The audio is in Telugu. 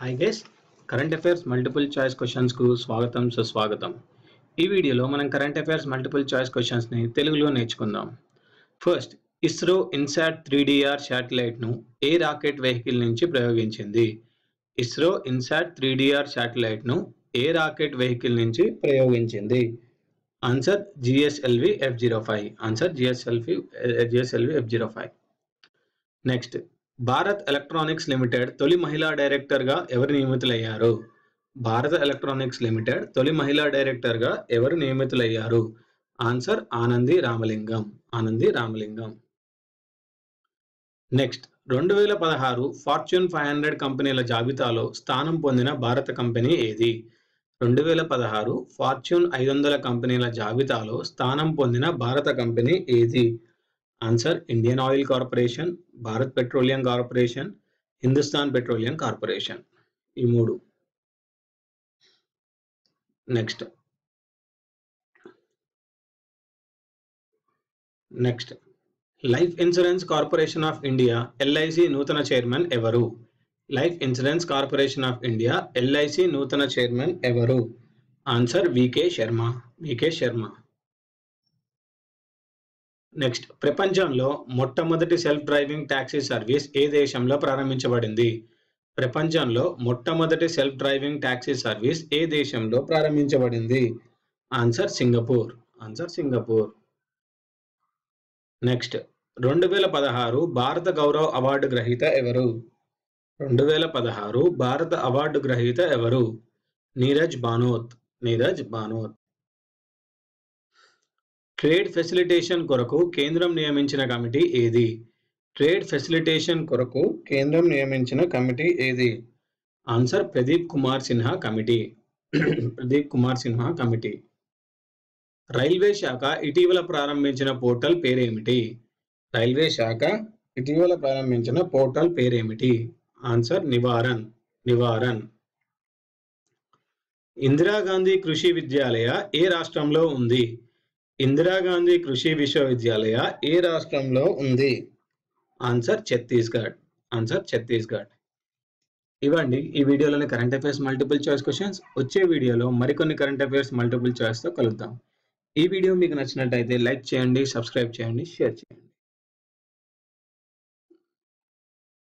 Hi guys, current affairs multiple choice questions కు స్వాగతం సుస్వాగతం. ఈ వీడియోలో మనం current affairs multiple choice questions ని తెలుగులో నేర్చుకుందాం. First, ISRO INSAT 3DR satellite ను ఏ రాకెట్ వెహికల్ నుంచి ప్రయోగించింది? ఇస్రో ఇన్సాట్ 3DR శాటిలైట్ ను ఏ రాకెట్ వెహికల్ నుంచి ప్రయోగించింది? Answer GSLV F-05. Answer GSLV F-05. Next, Bharat electronics limited తొలి మహిళా డైరెక్టర్ గా ఎవరు నియమితులయ్యారు? భారత ఎలక్ట్రానిక్స్ లిమిటెడ్ తొలి మహిళా డైరెక్టర్ గా ఎవరు నియమితులయ్యారు? Answer Anandi Ramalingam. Next, 2016 fortune 500 కంపెనీల జాబితాలో స్థానం పొందిన భారత కంపెనీ ఏది? 2016 ఫార్చ్యూన్ 500 కంపెనీల జాబితాలో స్థానం పొందిన భారత కంపెనీ ఏది? Answer Indian oil corporation, Bharat petroleum corporation, Hindustan petroleum corporation. ఈ మూడు. Next, life insurance corporation of India LIC నూతన చైర్మన్ ఎవరు? Life insurance corporation of India LIC నూతన చైర్మన్ ఎవరు? Answer VK Sharma. నెక్స్ట్, ప్రపంచంలో మొట్టమొదటి సెల్ఫ్ డ్రైవింగ్ టాక్సీ సర్వీస్ ఏ దేశంలో ప్రారంభించబడింది? ప్రపంచంలో మొట్టమొదటి సెల్ఫ్ డ్రైవింగ్ టాక్సీ సర్వీస్ ఏ దేశంలో ప్రారంభించబడింది? Answer Singapore. నెక్స్ట్, 2016 భారత గౌరవ అవార్డు గ్రహీత ఎవరు? 2016 భారత అవార్డు గ్రహీత ఎవరు? నీరజ్ బానోత్. ట్రేడ్ ఫెసిలిటేషన్ కొరకు కేంద్రం నియమించిన కమిటీ ఏది? ట్రేడ్ ఫెసిలిటేషన్ కొరకు కేంద్రం నియమించిన కమిటీ ఏది? Answer Pradeep Kumar Sinha committee. Railway శాఖ ఇటీవల ప్రారంభించిన పోర్టల్ పేరేమిటి? ఆన్సర్ నివారన్. ఇందిరాగాంధీ కృషి విద్యాలయ ఏ రాష్ట్రంలో ఉంది? ఇందిరాగాంధీ కృషి విశ్వవిద్యాలయ ఏ రాష్ట్రంలో ఉంది? ఆన్సర్ ఛత్తీస్గఢ్. ఇవ్వండి ఈ వీడియోలోని current affairs multiple choice questions. వచ్చే వీడియోలో మరికొన్ని కరెంట్ అఫైర్స్ మల్టిపుల్ చాయిస్ తో కలుద్దాం. ఈ వీడియో మీకు నచ్చినట్టయితే లైక్ చేయండి, సబ్స్క్రైబ్ చేయండి, షేర్ చేయండి.